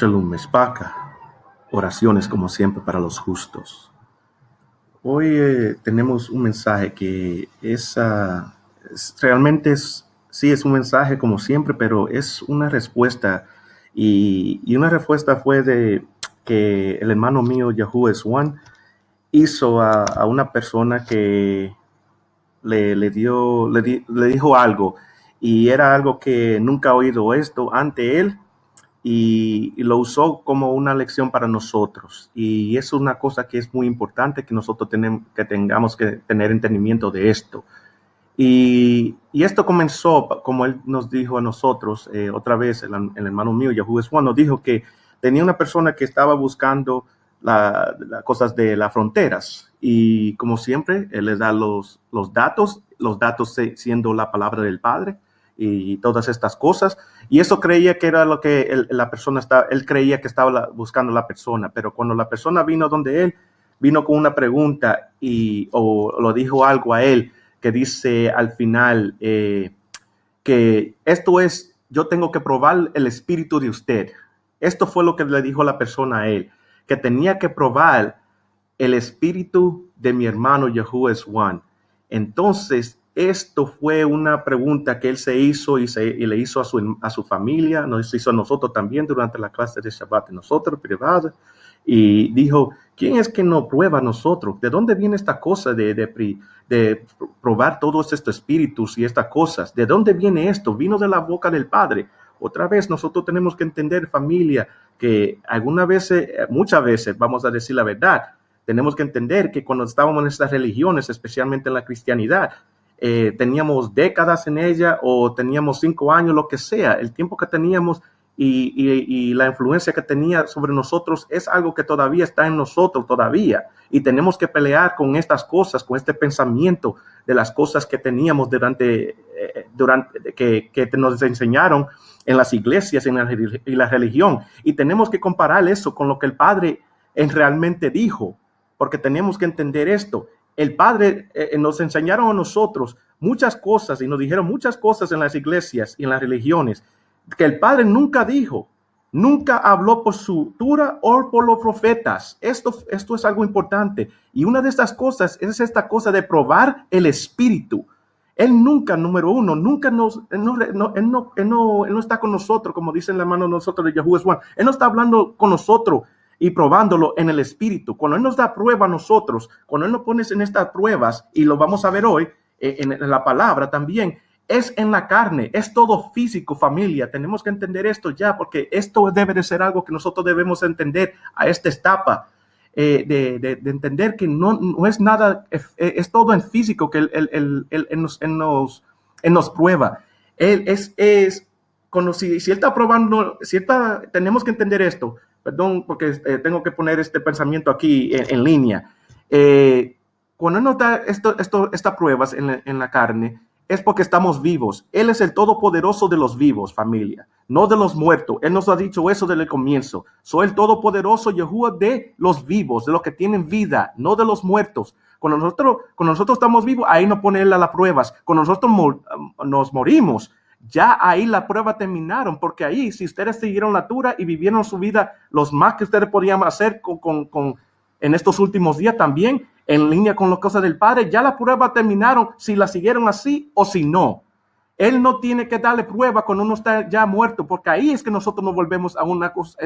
Shalom Mespaka, oraciones como siempre para los justos. Hoy tenemos un mensaje que realmente sí es un mensaje como siempre, pero es una respuesta y una respuesta fue de que el hermano mío Yahuwah Swan hizo a una persona que le dijo algo y era algo que nunca ha oído esto ante él. Y lo usó como una lección para nosotros. Y es una cosa que es muy importante que nosotros tengamos que tener entendimiento de esto. Y esto comenzó, como él nos dijo a nosotros, otra vez, el hermano mío, Yahuwah Swan, nos dijo que tenía una persona que estaba buscando las cosas de las fronteras. Y como siempre, él les da los datos siendo la palabra del Padre y todas estas cosas. Y eso creía que era lo que la persona él creía que estaba buscando la persona. Pero cuando la persona vino donde él, vino con una pregunta o lo dijo algo a él, que dice al final que esto es, yo tengo que probar el espíritu de usted. Esto fue lo que le dijo la persona a él, que tenía que probar el espíritu de mi hermano Yahuwah Swan. Entonces, esto fue una pregunta que él se hizo y le hizo a su familia, nos hizo a nosotros también durante la clase de Shabbat, nosotros privados, y dijo, ¿quién es que nos prueba a nosotros? ¿De dónde viene esta cosa de probar todos estos espíritus y estas cosas? ¿De dónde viene esto? Vino de la boca del Padre. Otra vez, nosotros tenemos que entender, familia, que muchas veces, vamos a decir la verdad, tenemos que entender que cuando estábamos en estas religiones, especialmente en la cristianidad, teníamos décadas en ella o teníamos 5 años, lo que sea, el tiempo que teníamos y la influencia que tenía sobre nosotros es algo que todavía está en nosotros todavía. Y tenemos que pelear con estas cosas, con este pensamiento de las cosas que teníamos que nos enseñaron en las iglesias y la religión. Y tenemos que comparar eso con lo que el Padre realmente dijo, porque tenemos que entender esto. El Padre nos enseñaron a nosotros muchas cosas y nos dijeron muchas cosas en las iglesias y en las religiones que el Padre nunca dijo, nunca habló por su Torah o por los profetas. Esto es algo importante. Y una de estas cosas es esta cosa de probar el espíritu. Él nunca, número uno, nunca él no está con nosotros, como dice la mano de nosotros de Yahuwah Swan. Él no está hablando con nosotros y probándolo en el espíritu. Cuando Él nos da prueba a nosotros, cuando Él nos pone en estas pruebas, y lo vamos a ver hoy en la palabra también, es en la carne, es todo físico, familia. Tenemos que entender esto porque esto debe de ser algo que nosotros debemos entender a esta etapa, de entender que no es nada, es todo en físico que Él nos prueba. Él si Él está probando, tenemos que entender esto. Perdón, porque tengo que poner este pensamiento aquí en línea. Cuando Él nos da estas pruebas en la carne, es porque estamos vivos. Él es el todopoderoso de los vivos, familia, no de los muertos. Él nos ha dicho eso desde el comienzo. Soy el todopoderoso Yahuwah de los vivos, de los que tienen vida, no de los muertos. Cuando nosotros estamos vivos, ahí nos pone Él a las pruebas. Cuando nosotros nos morimos, ya ahí la prueba terminaron, porque ahí, si ustedes siguieron la Torah y vivieron su vida los más que ustedes podían hacer en estos últimos días también, en línea con las cosas del Padre, ya la prueba terminaron, si la siguieron así o si no. Él no tiene que darle prueba cuando uno está ya muerto, porque ahí es que nosotros nos volvemos a una cosa,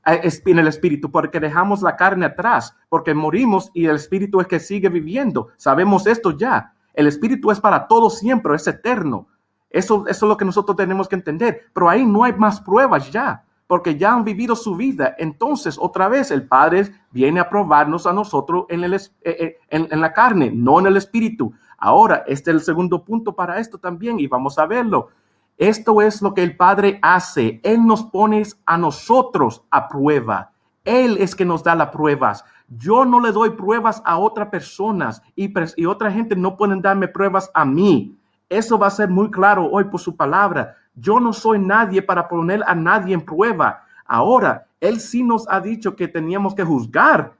en el espíritu, porque dejamos la carne atrás, porque morimos y el espíritu es que sigue viviendo. Sabemos esto ya. El espíritu es para todo siempre, es eterno. Eso es lo que nosotros tenemos que entender. Pero ahí no hay más pruebas ya, porque ya han vivido su vida. Entonces, otra vez, el Padre viene a probarnos a nosotros en la carne, no en el espíritu. Ahora, este es el segundo punto para esto también, y vamos a verlo. Esto es lo que el Padre hace. Él nos pone a nosotros a prueba. Él es que nos da las pruebas. Yo no le doy pruebas a otras personas y otra gente no pueden darme pruebas a mí. Eso va a ser muy claro hoy por su palabra. Yo no soy nadie para poner a nadie en prueba. Ahora, Él sí nos ha dicho que teníamos que juzgar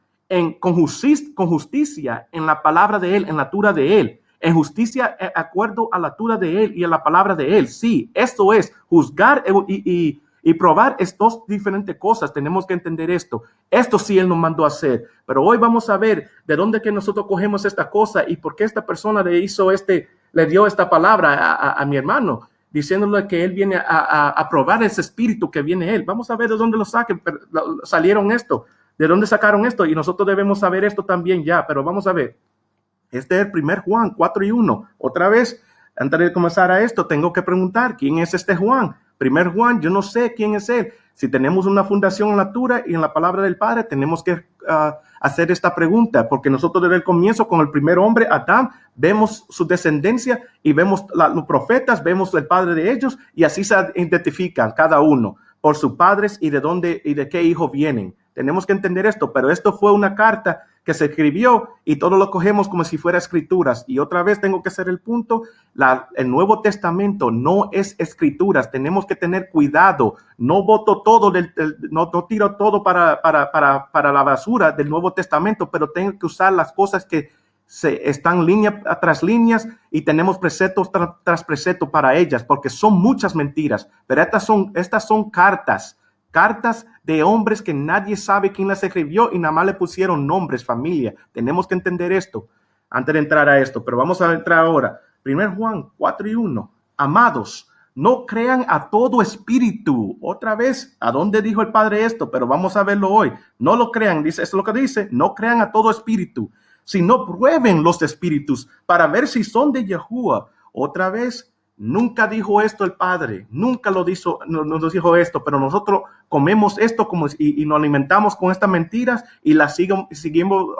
con justicia en la palabra de Él, en la Torah de Él. En justicia, acuerdo a la Torah de Él y a la palabra de Él. Sí, esto es juzgar y Y probar es dos diferentes cosas. Tenemos que entender esto. Esto sí Él nos mandó a hacer. Pero hoy vamos a ver de dónde que nosotros cogemos esta cosa y por qué esta persona le dio esta palabra a mi hermano, diciéndole que él viene a probar ese espíritu que viene él. Vamos a ver de dónde salieron esto, de dónde sacaron esto, y nosotros debemos saber esto también ya, pero vamos a ver. Este es el 1 Juan 4:1. Otra vez, antes de comenzar a esto, tengo que preguntar, ¿quién es este Juan? 1 Juan, yo no sé quién es él. Si tenemos una fundación en la altura y en la palabra del Padre, tenemos que hacer esta pregunta, porque nosotros desde el comienzo con el primer hombre, Adán, vemos su descendencia y vemos los profetas, vemos el padre de ellos, y así se identifican cada uno por sus padres y de dónde y de qué hijo vienen. Tenemos que entender esto, pero esto fue una carta que se escribió y todos lo cogemos como si fuera escrituras. Y otra vez tengo que hacer el punto, el Nuevo Testamento no es escrituras, tenemos que tener cuidado, no boto todo, no tiro todo para la basura del Nuevo Testamento, pero tengo que usar las cosas que están línea tras líneas y tenemos preceptos tras preceptos para ellas, porque son muchas mentiras, pero estas son cartas de hombres que nadie sabe quién las escribió y nada más le pusieron nombres, familia. Tenemos que entender esto antes de entrar a esto, pero vamos a entrar ahora. 1 Juan 4:1. Amados, no crean a todo espíritu. Otra vez, ¿a dónde dijo el Padre esto? Pero vamos a verlo hoy. No lo crean, dice, eso es lo que dice, no crean a todo espíritu, sino prueben los espíritus para ver si son de Yahuwah. Otra vez, nunca dijo esto el Padre, nunca nos dijo esto, pero nosotros comemos esto y nos alimentamos con estas mentiras y las seguimos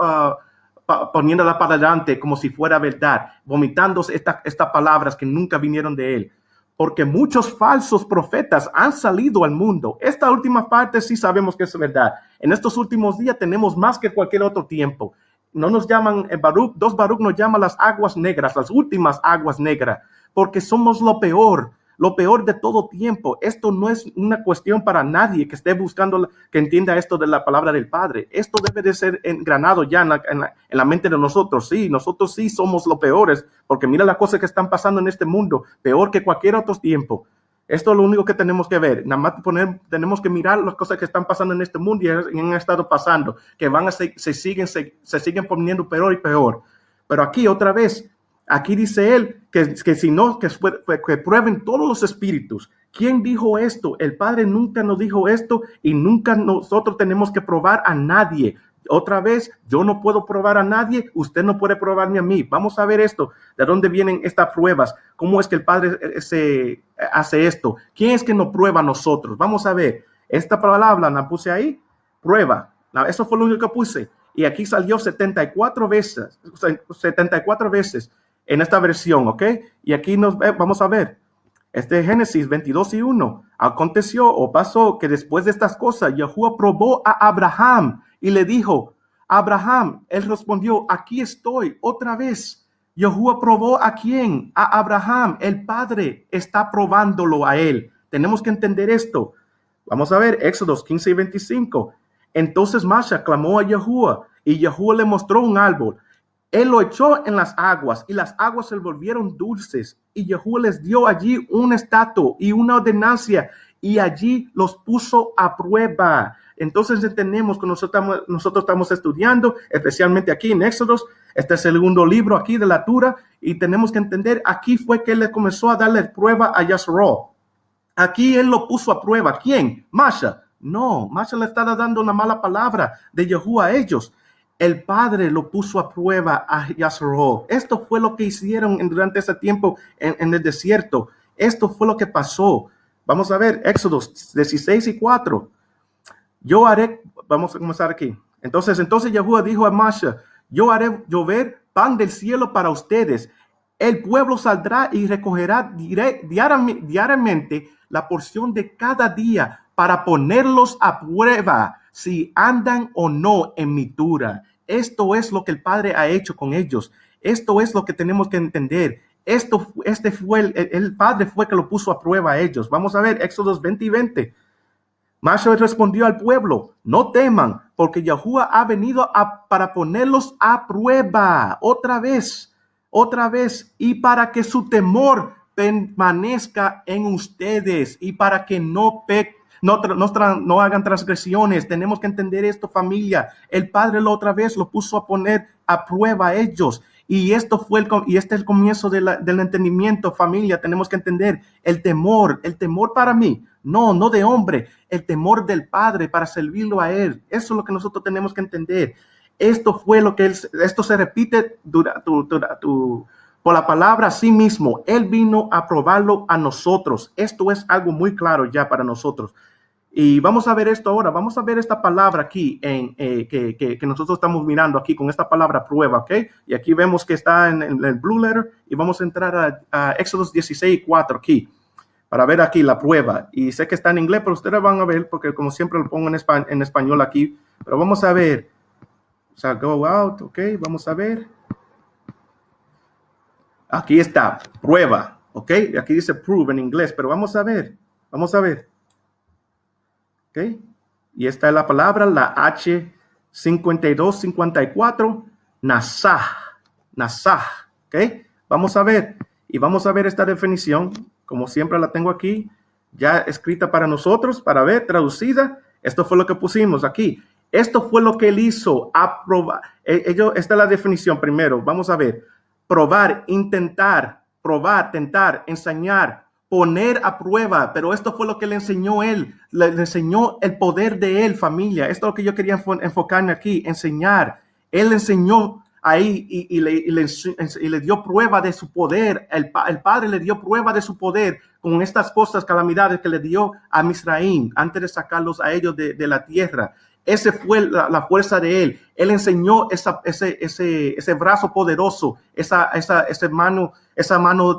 poniéndola para adelante como si fuera verdad, vomitando estas palabras que nunca vinieron de Él. Porque muchos falsos profetas han salido al mundo. Esta última parte sí sabemos que es verdad. En estos últimos días tenemos más que cualquier otro tiempo. No nos llaman Baruch, Baruch nos llama las aguas negras, las últimas aguas negras, porque somos lo peor de todo tiempo. Esto no es una cuestión para nadie que esté buscando, que entienda esto de la palabra del Padre. Esto debe de ser engranado ya en la mente de nosotros. Sí, nosotros sí somos los peores, porque mira las cosas que están pasando en este mundo, peor que cualquier otro tiempo. Esto es lo único que tenemos que ver. Nada más tenemos que mirar las cosas que están pasando en este mundo y han estado pasando, que se siguen poniendo peor y peor. Pero aquí otra vez, aquí dice él que prueben todos los espíritus. ¿Quién dijo esto? El Padre nunca nos dijo esto y nunca nosotros tenemos que probar a nadie. Otra vez, yo no puedo probar a nadie, usted no puede probarme a mí. Vamos a ver esto, de dónde vienen estas pruebas, cómo es que el Padre se hace esto, quién es que nos prueba a nosotros. Vamos a ver, esta palabra la puse ahí, prueba, eso fue lo único que puse, y aquí salió 74 veces en esta versión, ¿ok? Y aquí vamos a ver, este Génesis 22:1, aconteció o pasó que después de estas cosas, Yahuwah probó a Abraham y le dijo, Abraham, él respondió, aquí estoy, otra vez. Yahuwah probó ¿a quién? A Abraham, el Padre está probándolo a él. Tenemos que entender esto. Vamos a ver, Éxodos 15:25. Entonces Masha clamó a Yahuwah y Yahuwah le mostró un árbol. Él lo echó en las aguas y las aguas se volvieron dulces y Yahuwah les dio allí un estatus y una ordenancia y allí los puso a prueba. Entonces entendemos que nosotros estamos estudiando, especialmente aquí en Éxodos, este es el segundo libro aquí de la Torá, y tenemos que entender, aquí fue que él le comenzó a darle prueba a Yasro. Aquí él lo puso a prueba. ¿Quién? Masha. No, Masha le estaba dando una mala palabra de Yahuwah a ellos. El Padre lo puso a prueba a Yasro. Esto fue lo que hicieron durante ese tiempo en el desierto. Esto fue lo que pasó. Vamos a ver, Éxodos 16:4. Yo haré, vamos a comenzar aquí. Entonces Yahuwah dijo a Masha, yo haré llover pan del cielo para ustedes. El pueblo saldrá y recogerá diariamente la porción de cada día para ponerlos a prueba si andan o no en mi Torá. Esto es lo que el Padre ha hecho con ellos. Esto es lo que tenemos que entender. El Padre fue que lo puso a prueba a ellos. Vamos a ver Éxodos 20:20. Masha respondió al pueblo, no teman, porque Yahuwah ha venido para ponerlos a prueba otra vez, y para que su temor permanezca en ustedes y para que no no hagan transgresiones. Tenemos que entender esto, familia. El Padre la otra vez lo puso a poner a prueba a ellos. Y este es el comienzo del entendimiento, familia. Tenemos que entender el temor para mí, no de hombre, el temor del Padre para servirlo a Él. Eso es lo que nosotros tenemos que entender. Esto se repite por la palabra a sí mismo. Él vino a probarlo a nosotros. Esto es algo muy claro ya para nosotros. Y vamos a ver esto ahora. Vamos a ver esta palabra aquí que nosotros estamos mirando aquí con esta palabra prueba, ¿ok? Y aquí vemos que está en el blue letter y vamos a entrar a Éxodo 16:4 aquí para ver aquí la prueba. Y sé que está en inglés, pero ustedes van a ver porque como siempre lo pongo en español aquí. Pero vamos a ver. O sea, go out, ¿ok? Vamos a ver. Aquí está, prueba, ¿ok? Aquí dice prove en inglés, pero vamos a ver. ¿Ok? Y esta es la palabra, la H5254, Nasah, ¿ok? Vamos a ver, y vamos a ver esta definición, como siempre la tengo aquí, ya escrita para nosotros, para ver, traducida. Esto fue lo que pusimos aquí. Esto fue lo que él hizo, aprobar. Esta es la definición primero, vamos a ver. Probar, intentar, probar, tentar, enseñar, poner a prueba, pero esto fue lo que le enseñó él, le enseñó el poder de él, familia. Esto es lo que yo quería enfocarme aquí, enseñar. Él enseñó ahí y le dio prueba de su poder. El Padre le dio prueba de su poder con estas cosas, calamidades que le dio a Misraim antes de sacarlos a ellos de la tierra. Ese fue la fuerza de él. Él enseñó ese brazo poderoso, esa mano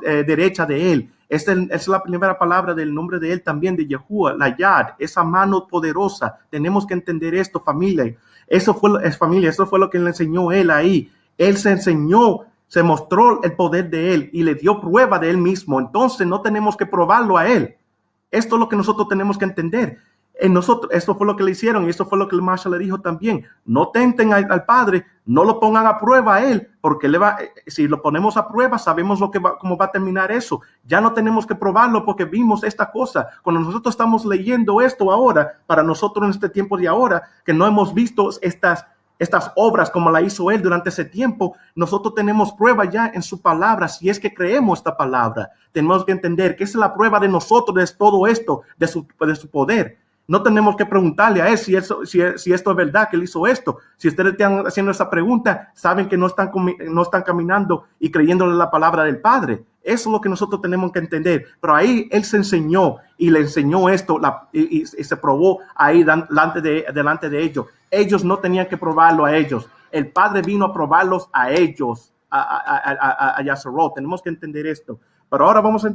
derecha de él. Esa es la primera palabra del nombre de él también, de Yahuwah, la Yad, esa mano poderosa. Tenemos que entender esto, familia. Eso fue lo que le enseñó él ahí. Él se mostró el poder de él y le dio prueba de él mismo. Entonces no tenemos que probarlo a él. Esto es lo que nosotros tenemos que entender. Esto fue lo que le hicieron y esto fue lo que el Masha le dijo también. No tenten al Padre, no lo pongan a prueba a él, porque si lo ponemos a prueba, sabemos cómo va a terminar eso. Ya no tenemos que probarlo porque vimos esta cosa. Cuando nosotros estamos leyendo esto ahora, para nosotros en este tiempo de ahora, que no hemos visto estas obras como la hizo él durante ese tiempo, nosotros tenemos prueba ya en su palabra. Si es que creemos esta palabra, tenemos que entender que esa es la prueba de nosotros, de todo esto, de su poder. No tenemos que preguntarle a él si esto es verdad que él hizo esto. Si ustedes están haciendo esa pregunta, saben que no están caminando y creyéndole la palabra del Padre. Eso es lo que nosotros tenemos que entender. Pero ahí él se enseñó y le enseñó esto y se probó ahí delante de ellos. Ellos no tenían que probarlo a ellos. El Padre vino a probarlos a ellos, a Yazarot. Tenemos que entender esto. Pero ahora vamos a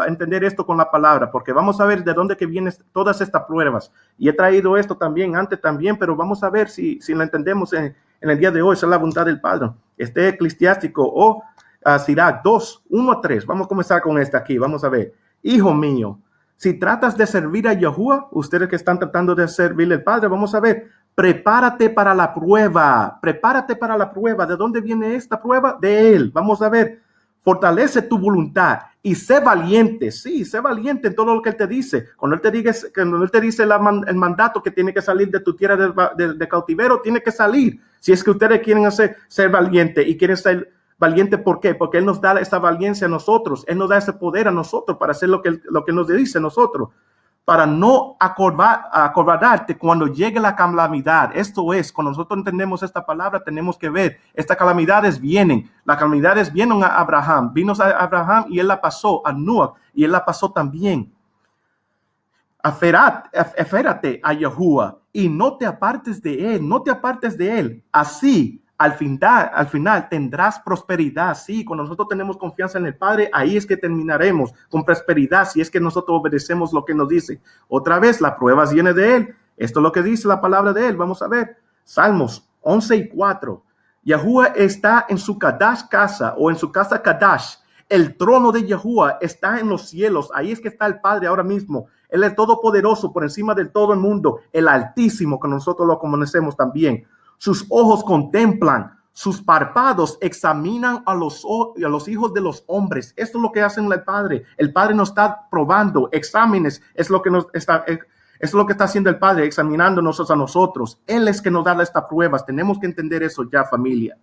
entender esto con la palabra, porque vamos a ver de dónde que vienen todas estas pruebas. Y he traído esto antes también, pero vamos a ver si lo entendemos en el día de hoy. Esa es la voluntad del Padre. Este Eclesiástico o Sirach 2, 1-3. Vamos a comenzar con esta aquí. Vamos a ver. Hijo mío, si tratas de servir a Yahuwah, ustedes que están tratando de servirle al Padre, vamos a ver. Prepárate para la prueba. Prepárate para la prueba. ¿De dónde viene esta prueba? De Él. Vamos a ver. Fortalece tu voluntad y sé valiente. Sí, sé valiente en todo lo que Él te dice. Cuando Él te dice el mandato que tiene que salir de tu tierra de cautiverio, tiene que salir. Si es que ustedes quieren ser valiente y quieren ser valiente, ¿por qué? Porque Él nos da esa valiencia a nosotros. Él nos da ese poder a nosotros para hacer lo que Él nos dice a nosotros. Para no acobardarte cuando llegue la calamidad. Esto es, cuando nosotros entendemos esta palabra, tenemos que ver, estas calamidades vienen. Las calamidades vienen a Abraham. Vino a Abraham y él la pasó, a Noah, y él la pasó también. Aférate a Yahuwah y no te apartes de él, Así, al final tendrás prosperidad. Sí, cuando nosotros tenemos confianza en el Padre, ahí es que terminaremos con prosperidad, si es que nosotros obedecemos lo que nos dice. Otra vez, la prueba viene de Él. Esto es lo que dice la palabra de Él. Vamos a ver. Salmos 11:4. Yahuwah está en su casa o en su casa Kadash. El trono de Yahuwah está en los cielos. Ahí es que está el Padre ahora mismo. Él es todopoderoso por encima de todo el mundo. El Altísimo, que nosotros lo conocemos también. Sus ojos contemplan sus párpados examinan a los hijos de los hombres. Esto es lo que hace el Padre. El Padre nos está probando exámenes. Es lo que es lo que está haciendo el Padre, examinándonos a nosotros. Él es que nos da estas pruebas. Tenemos que entender eso ya, familia.